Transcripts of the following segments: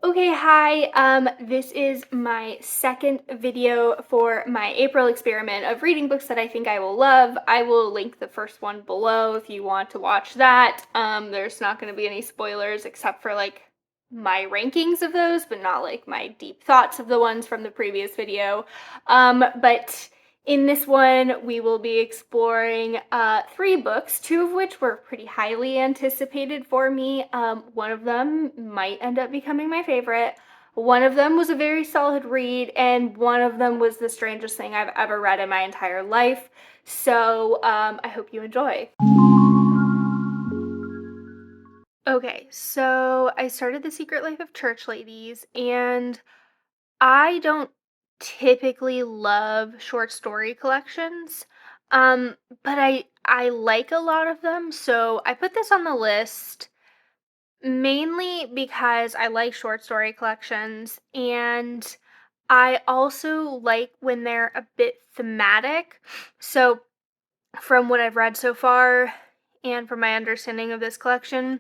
Okay, hi. This is my second video for my April experiment of reading books that I think I will love. I will link the first one below if you want to watch that. There's not going to be any spoilers except for like my rankings of those, but not like my deep thoughts of the ones from the previous video. But in this one, we will be exploring three books, two of which were pretty highly anticipated for me. One of them might end up becoming my favorite. One of them was a very solid read, and one of them was the strangest thing I've ever read in my entire life. So I hope you enjoy. Okay, so I started The Secret Life of Church Ladies, and I don't typically love short story collections, but I like a lot of them, so I put this on the list mainly because I like short story collections, and I also like when they're a bit thematic. So, from what I've read so far, and from my understanding of this collection,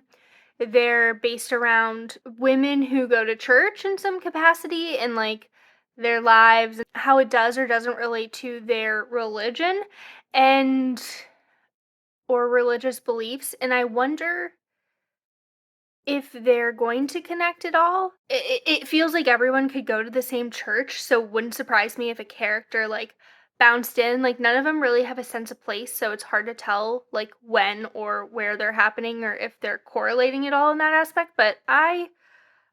they're based around women who go to church in some capacity and like their lives, how it does or doesn't relate to their religion and or religious beliefs. And I wonder if they're going to connect at all. It feels like everyone could go to the same church, so it wouldn't surprise me if a character like bounced in. Like none of them really have a sense of place, so it's hard to tell like when or where they're happening or if they're correlating at all in that aspect. But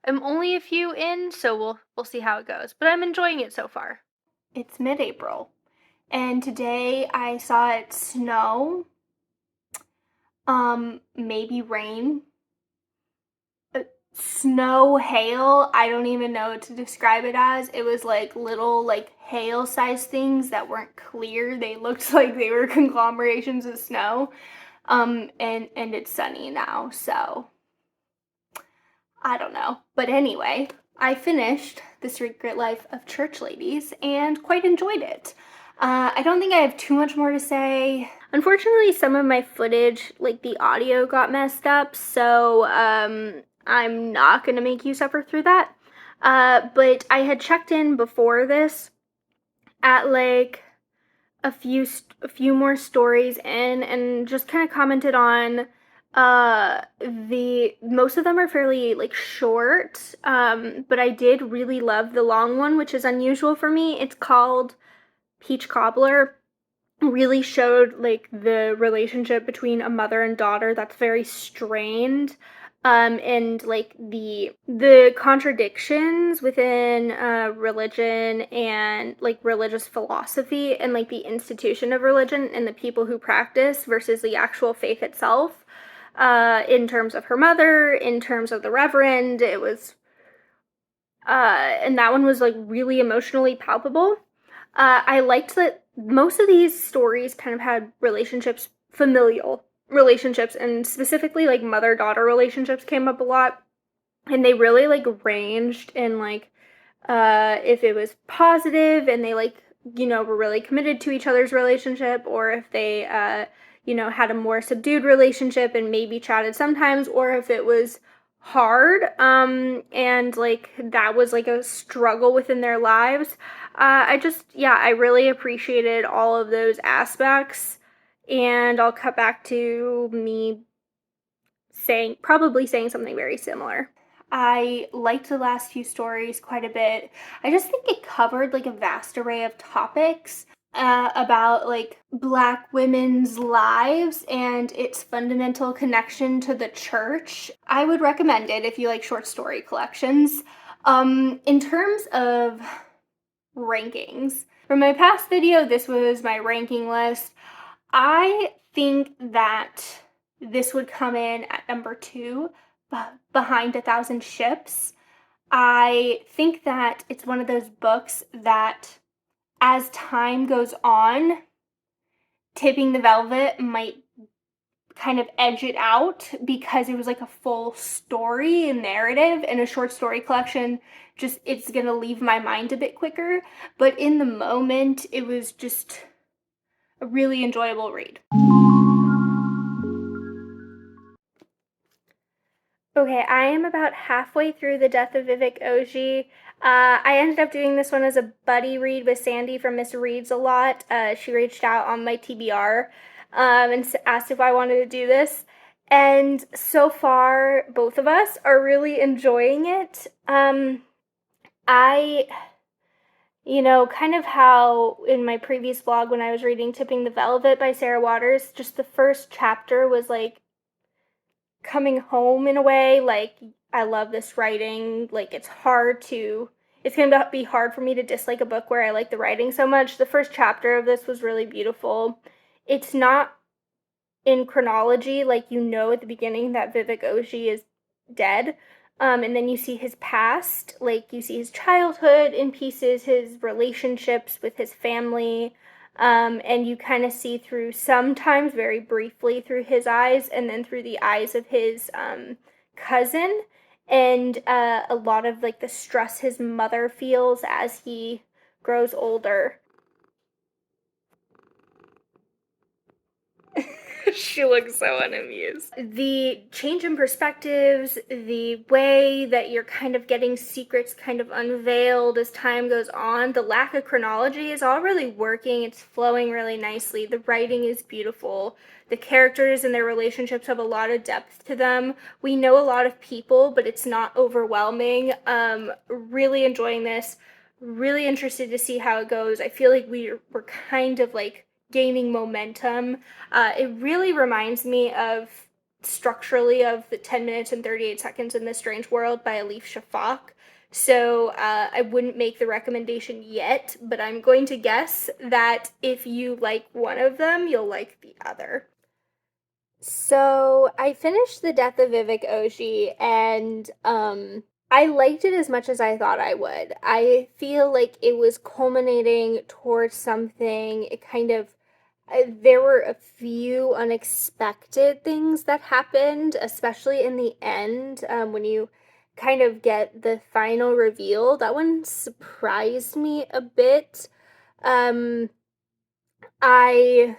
I'm only a few in, so we'll see how it goes. But I'm enjoying it so far. It's mid-April, and today I saw it snow, maybe rain. Snow, hail, I don't even know what to describe it as. It was like little like hail sized things that weren't clear. They looked like they were conglomerations of snow. And it's sunny now, so I don't know. But anyway, I finished The Secret Life of Church Ladies and quite enjoyed it. I don't think I have too much more to say. Unfortunately, some of my footage, like the audio, got messed up, so I'm not gonna make you suffer through that. But I had checked in before this at like a few more stories in and just kind of commented on the most of them are fairly like short, but I did really love the long one, which is unusual for me. It's called Peach Cobbler. Really showed like the relationship between a mother and daughter that's very strained, and like the contradictions within religion and like religious philosophy and like the institution of religion and the people who practice versus the actual faith itself, in terms of her mother, in terms of the reverend. It was and that one was like really emotionally palpable. I liked that most of these stories kind of had relationships, familial relationships, and specifically like mother-daughter relationships came up a lot. And they really like ranged in like if it was positive and they like, were really committed to each other's relationship, or if they had a more subdued relationship and maybe chatted sometimes, or if it was hard, and like that was like a struggle within their lives. I really appreciated all of those aspects, and I'll cut back to me probably saying something very similar. I liked the last few stories quite a bit. I just think it covered like a vast array of topics about like Black women's lives and its fundamental connection to the church. I would recommend it if you like short story collections. In terms of rankings, from my past video, this was my ranking list. I think that this would come in at number 2, behind 1,000 Ships. I think that it's one of those books that, as time goes on, Tipping the Velvet might kind of edge it out because it was like a full story and narrative, and a short story collection just, it's gonna leave my mind a bit quicker. But in the moment, it was just a really enjoyable read. Okay, I am about halfway through The Death of Vivek Oji. I ended up doing this one as a buddy read with Sandy from Miss Reads a Lot. She reached out on my TBR and asked if I wanted to do this. And so far, both of us are really enjoying it. I, kind of how in my previous blog when I was reading Tipping the Velvet by Sarah Waters, just the first chapter was like coming home in a way. Like, I love this writing. Like, it's gonna be hard for me to dislike a book where I like the writing so much. The first chapter of this was really beautiful. It's not in chronology, like, at the beginning that Vivek Oji is dead. And then you see his past, like you see his childhood in pieces, his relationships with his family, and you kind of see through, sometimes very briefly, through his eyes, and then through the eyes of his cousin, and a lot of like the stress his mother feels as he grows older. She looks so unamused. The change in perspectives, the way that you're kind of getting secrets kind of unveiled as time goes on, the lack of chronology is all really working. It's flowing really nicely. The writing is beautiful. The characters and their relationships have a lot of depth to them. We know a lot of people, but it's not overwhelming. Really enjoying this. Really interested to see how it goes. I feel like we're kind of like gaining momentum. It really reminds me of structurally of the 10 minutes and 38 seconds in this strange world by Elif Shafak. So I wouldn't make the recommendation yet, but I'm going to guess that if you like one of them, you'll like the other. So I finished The Death of Vivek Oji, and I liked it as much as I thought I would. I feel like it was culminating towards something. It kind of there were a few unexpected things that happened, especially in the end, when you kind of get the final reveal. That one surprised me a bit. Um, I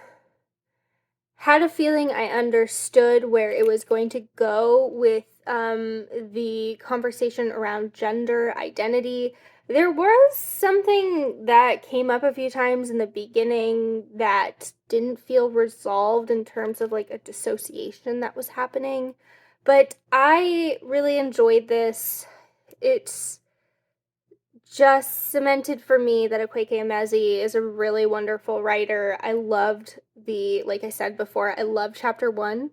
had a feeling I understood where it was going to go with the conversation around gender identity. There was something that came up a few times in the beginning that didn't feel resolved in terms of like a dissociation that was happening. But I really enjoyed this. It's just cemented for me that Akwaeke Emezi is a really wonderful writer. I loved like I said before, I loved chapter one.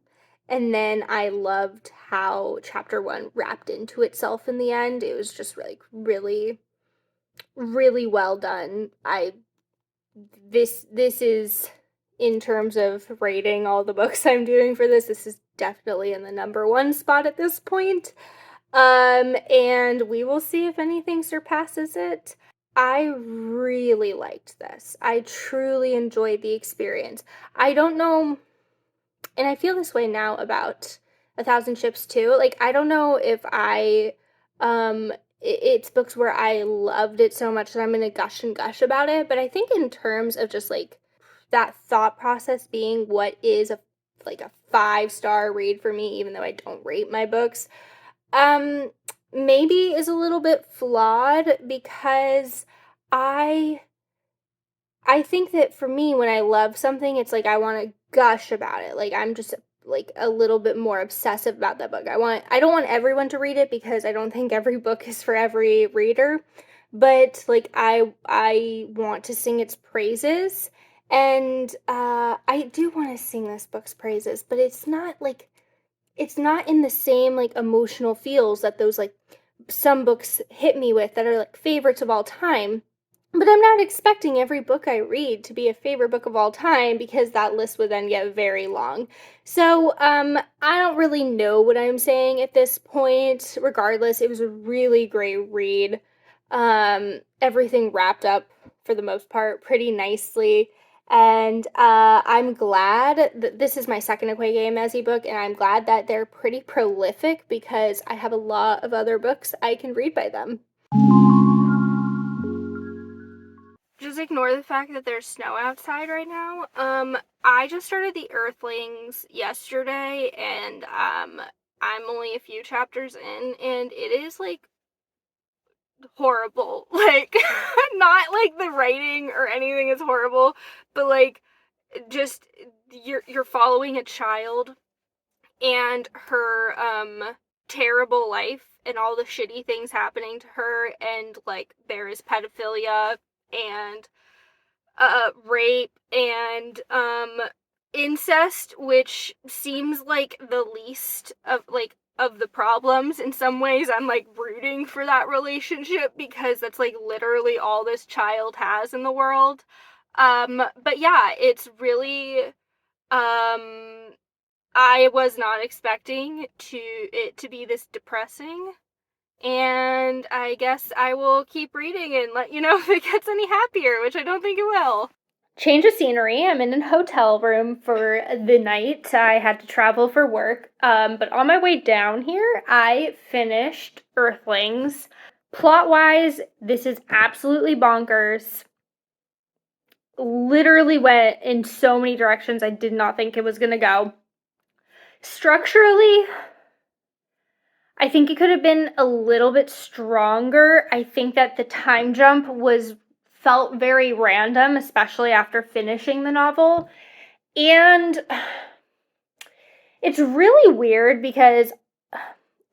And then I loved how chapter one wrapped into itself in the end. It was just like really, really well done. This is, in terms of rating all the books I'm doing for this is definitely in the number one spot at this point. And we will see if anything surpasses it. I really liked this. I truly enjoyed the experience. I don't know, and I feel this way now about A Thousand Ships too. Like, I don't know if it's books where I loved it so much that I'm gonna gush and gush about it, but I think in terms of just like that thought process being what is a 5-star read for me, even though I don't rate my books, um, maybe is a little bit flawed because I I think that for me when I love something, it's like I want to gush about it. Like I'm just like a little bit more obsessive about that book. I don't want everyone to read it because I don't think every book is for every reader, but like I want to sing its praises, and I do want to sing this book's praises, but it's not in the same like emotional feels that those like some books hit me with that are like favorites of all time. But I'm not expecting every book I read to be a favorite book of all time because that list would then get very long. So, I don't really know what I'm saying at this point. Regardless, it was a really great read. Everything wrapped up for the most part pretty nicely. And I'm glad that this is my second Akwaeke Emezi book, and I'm glad that they're pretty prolific because I have a lot of other books I can read by them. Just ignore the fact that there's snow outside right now. I just started the Earthlings yesterday, and I'm only a few chapters in, and it is like horrible. Like, not like the writing or anything is horrible, but like just you're following a child and her terrible life and all the shitty things happening to her, and like there is pedophilia and rape and incest, which seems like the least of the problems. In some ways I'm like rooting for that relationship because that's like literally all this child has in the world. But yeah, it's really I was not expecting it to be this depressing, and I guess I will keep reading and let you know if it gets any happier, which I don't think it will. Change of scenery. I'm in a hotel room for the night. I had to travel for work. But on my way down here, I finished Earthlings. Plot-wise, this is absolutely bonkers. Literally went in so many directions I did not think it was going to go. Structurally, I think it could have been a little bit stronger. I think that the time jump felt very random, especially after finishing the novel. And it's really weird because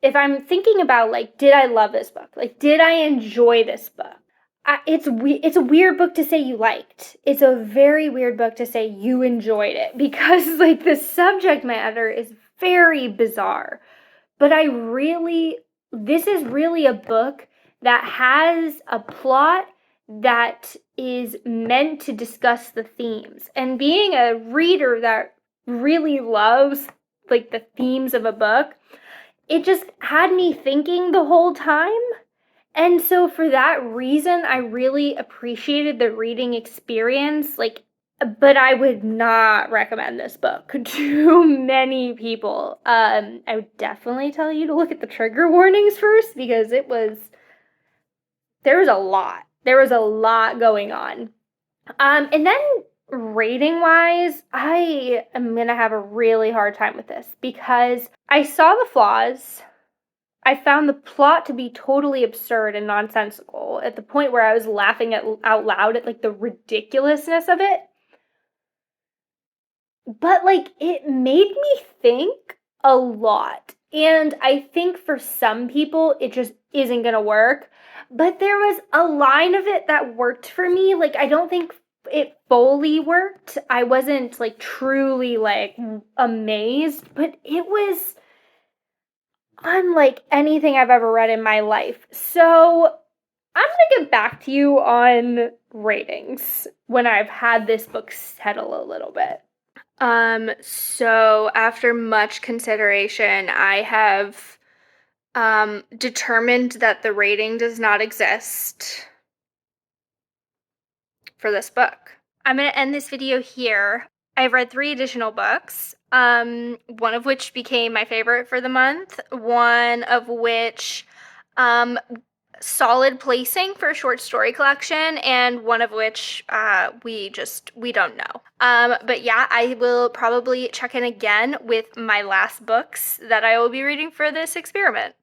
if I'm thinking about, like, did I love this book? Like, did I enjoy this book? It's a weird book to say you liked. It's a very weird book to say you enjoyed it because, like, the subject matter is very bizarre. But this is really a book that has a plot that is meant to discuss the themes. And being a reader that really loves, like, the themes of a book, it just had me thinking the whole time. And so for that reason, I really appreciated the reading experience. Like, but I would not recommend this book to many people. I would definitely tell you to look at the trigger warnings first because there was a lot. There was a lot going on. And then rating wise, I am going to have a really hard time with this because I saw the flaws. I found the plot to be totally absurd and nonsensical at the point where I was laughing out loud at like the ridiculousness of it. But like it made me think a lot. And I think for some people it just isn't going to work. But there was a line of it that worked for me. Like I don't think it fully worked. I wasn't like truly like amazed, but it was unlike anything I've ever read in my life. So I'm going to get back to you on ratings when I've had this book settle a little bit. So after much consideration, I have determined that the rating does not exist for this book. I'm going to end this video here. I've read 3 additional books, one of which became my favorite for the month, one of which solid placing for a short story collection, and one of which we don't know. But yeah, I will probably check in again with my last books that I will be reading for this experiment.